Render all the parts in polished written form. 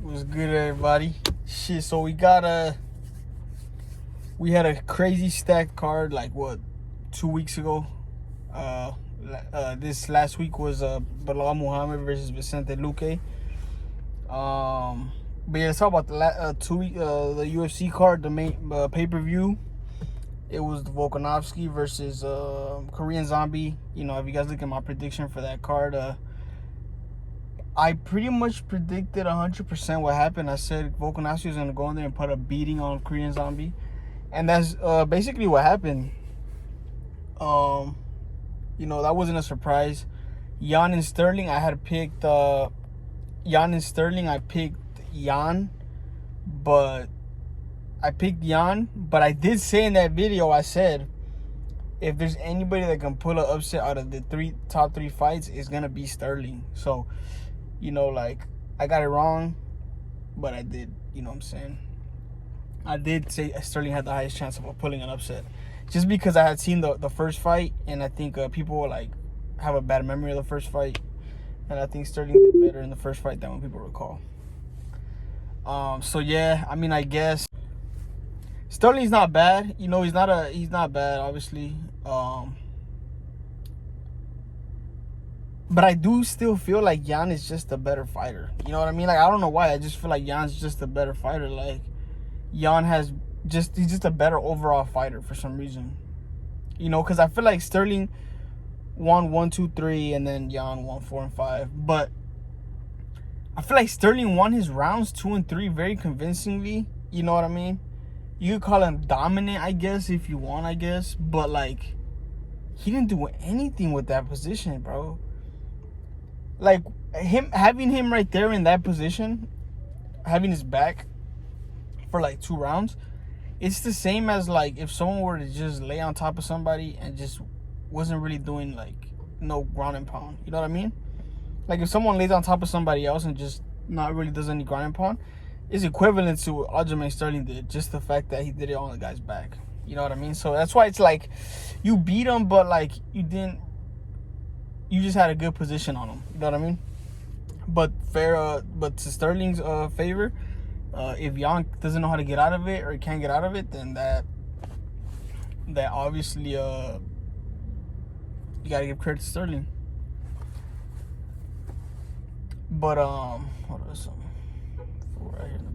What's good, everybody? Shit, so we had a crazy stacked card like 2 weeks ago. This last week was Bilal Muhammad versus Vicente Luque. But yeah, let's talk about the the UFC card, the main pay-per-view. It was the Volkanovski versus Korean Zombie. You know, if you guys look at my prediction for that card, I pretty much predicted 100% what happened. I said Volkanovski was going to go in there and put a beating on Korean Zombie. And that's basically what happened. You know, that wasn't a surprise. Jan and Sterling, I had picked Jan and Sterling. I picked Jan, but I did say in that video, I said, if there's anybody that can pull an upset out of the top three fights, it's going to be Sterling. So, you know, like, I got it wrong, but I did, you know what I'm saying? I did say Sterling had the highest chance of pulling an upset. Just because I had seen the first fight, and I think people, like, have a bad memory of the first fight. And I think Sterling did better in the first fight than what people recall. So, yeah, I mean, I guess Sterling's not bad. You know, he's not bad, obviously. But I do still feel like Jan is just a better fighter. You know what I mean? Like, I don't know why. I just feel like Jan's just a better fighter. Like, Jan he's just a better overall fighter for some reason. You know, because I feel like Sterling won 1, 2, 3, and then Jan won 4 and 5. But I feel like Sterling won his rounds 2 and 3 very convincingly. You know what I mean? You could call him dominant, I guess, if you want, I guess. But, like, he didn't do anything with that position, bro. Like, having him right there in that position, having his back for, like, 2 rounds, it's the same as, like, if someone were to just lay on top of somebody and just wasn't really doing, like, no ground and pound. You know what I mean? Like, if someone lays on top of somebody else and just not really does any ground and pound, it's equivalent to what Aljamain Sterling did. Just the fact that he did it on the guy's back. You know what I mean? So that's why it's like, you beat him, but, like, you just had a good position on him. You know what I mean? But but to Sterling's favor, if Jan doesn't know how to get out of it or can't get out of it, then that obviously you gotta give credit to Sterling. But hold on, something right here in the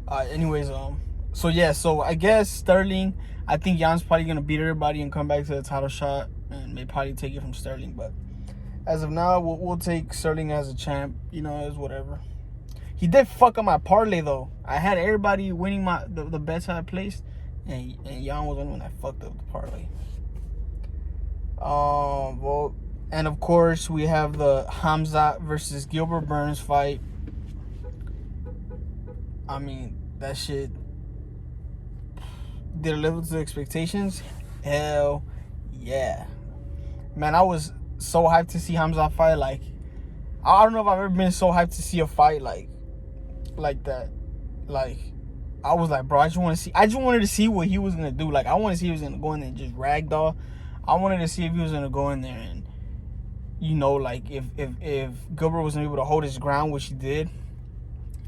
back. Anyways, so yeah, so I guess Sterling, I think Jan's probably gonna beat everybody and come back to the title shot, and may probably take it from Sterling. But as of now, we'll take Sterling as a champ. You know, it's whatever. He did fuck up my parlay though. I had everybody winning the bets I placed, and Jan was the one that fucked up the parlay. Well, and of course we have the Khamzat versus Gilbert Burns fight. I mean, that shit did it live up to expectations? Hell yeah. Man, I was so hyped to see Khamzat fight. Like, I don't know if I've ever been so hyped to see a fight like that. Like, I was like, bro, I just wanted to see what he was gonna do. Like, I wanted to see if he was gonna go in there and just ragdoll. I wanted to see if he was gonna go in there and, you know, like, if Gilbert wasn't able to hold his ground, which he did.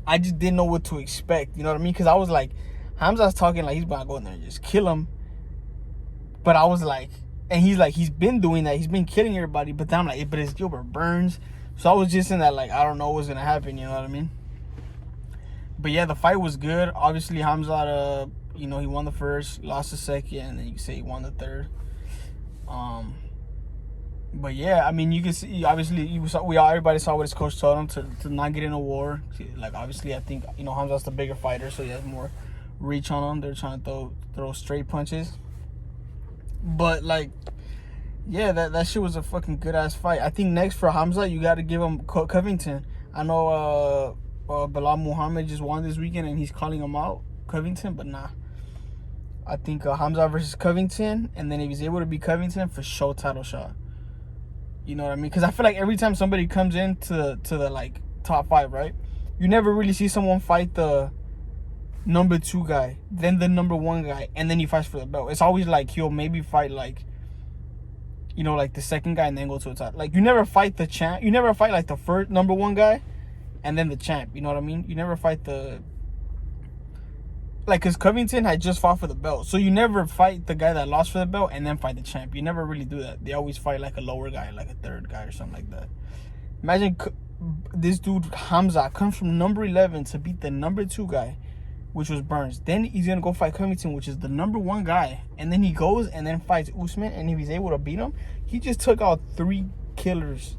I just didn't know what to expect. You know what I mean? Because I was like, Khamzat's talking like he's about to go in there and just kill him. But I was like, and he's like, he's been doing that. He's been killing everybody. But then I'm like, but it's Gilbert Burns. So I was just in that, like, I don't know what's gonna happen. You know what I mean? But yeah, the fight was good. Obviously, Khamzat, you know, he won the first, lost the second, and then you can say he won the third. But yeah, I mean, you can see, obviously, everybody saw what his coach told him to not get in a war. Like, obviously, I think, you know, Khamzat's the bigger fighter, so he has more reach on him. They're trying to throw straight punches. But, like, yeah, that shit was a fucking good-ass fight. I think next for Khamzat, you got to give him Covington. I know Bilal Muhammad just won this weekend, and he's calling him out, Covington, but nah. I think Khamzat versus Covington, and then if he's able to beat Covington, for sure title shot. You know what I mean? Because I feel like every time somebody comes into the like top 5, right, you never really see someone fight the number 2 guy, then the number 1 guy, and then he fights for the belt. It's always like he'll maybe fight, like, you know, like the second guy and then go to the top. Like, you never fight the champ. You never fight like the first number 1 guy and then the champ. You know what I mean? You never fight the, like, because Covington had just fought for the belt, so you never fight the guy that lost for the belt and then fight the champ. You never really do that. They always fight like a lower guy, like a third guy or something like that. Imagine this dude Khamzat comes from number 11 to beat the number 2 guy, which was Burns. Then he's gonna go fight Covington, which is the number 1 guy, and then he goes and then fights Usman. And if he's able to beat him, he just took out 3 killers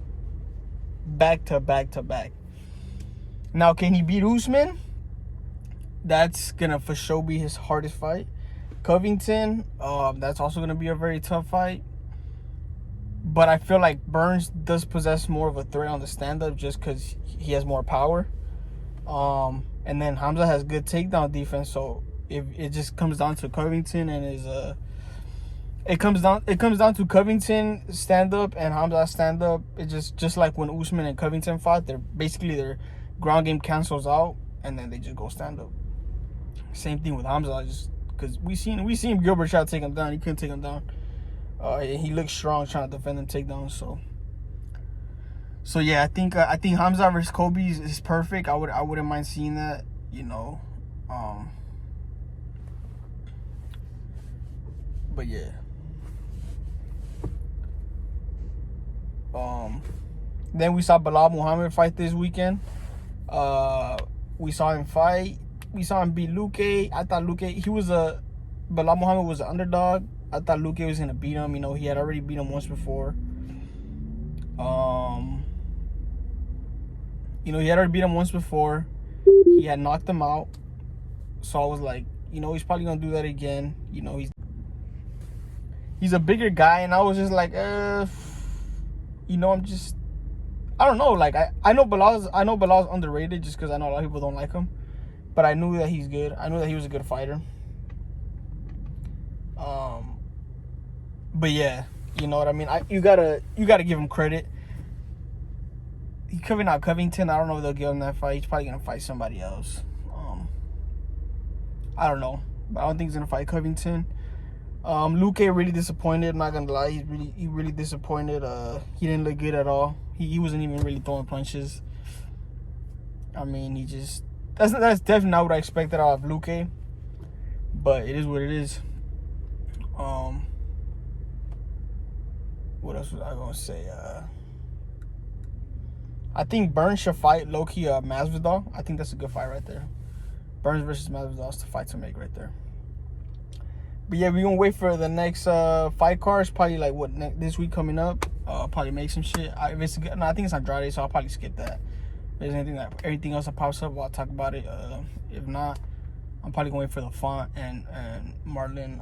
back to back to back. Now, can he beat Usman? That's gonna for sure be his hardest fight. Covington, that's also gonna be a very tough fight. But I feel like Burns does possess more of a threat on the stand-up just because he has more power. And then Khamzat has good takedown defense. So if it just comes down to Covington and it comes down to Covington stand-up and Khamzat stand-up. It's just like when Usman and Covington fought. Their ground game cancels out and then they just go stand-up. Same thing with Khamzat, just because we seen Gilbert try to take him down. He couldn't take him down. He looked strong trying to defend them takedowns. So yeah, I think Khamzat versus Kobe is perfect. I wouldn't mind seeing that. You know, but yeah. Then we saw Bilal Muhammad fight this weekend. We saw him fight. We saw him beat Luque. I thought Bilal Muhammad was an underdog. I thought Luque was gonna beat him. You know, he had already beat him once before. He had already beat him once before. He had knocked him out. So I was like, he's probably gonna do that again. He's a bigger guy, and I was just like, I don't know. Like I know Bilal's underrated just because I know a lot of people don't like him. But I knew that he's good. I knew that he was a good fighter. But yeah, you know what I mean. You gotta give him credit. He coming out Covington. I don't know if they'll give him that fight. He's probably gonna fight somebody else. I don't know, but I don't think he's gonna fight Covington. Luque really disappointed. I'm not gonna lie. He really disappointed. He didn't look good at all. He wasn't even really throwing punches. I mean, that's definitely not what I expected out of Luque. But it is what it is. What else was I gonna say? I think Burns should fight low-key Masvidal. I think that's a good fight right there. Burns versus Masvidal is the fight to make right there. But yeah, we're gonna wait for the next fight cards. Probably like this week coming up. Probably make some shit. I think it's Andrade, so I'll probably skip that. If there's everything else that pops up, I'll talk about it. If not, I'm probably gonna wait for the Font and Marlon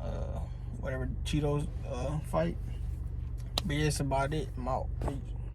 whatever Cheetos fight. But yeah, that's about it. I'm out. Peace.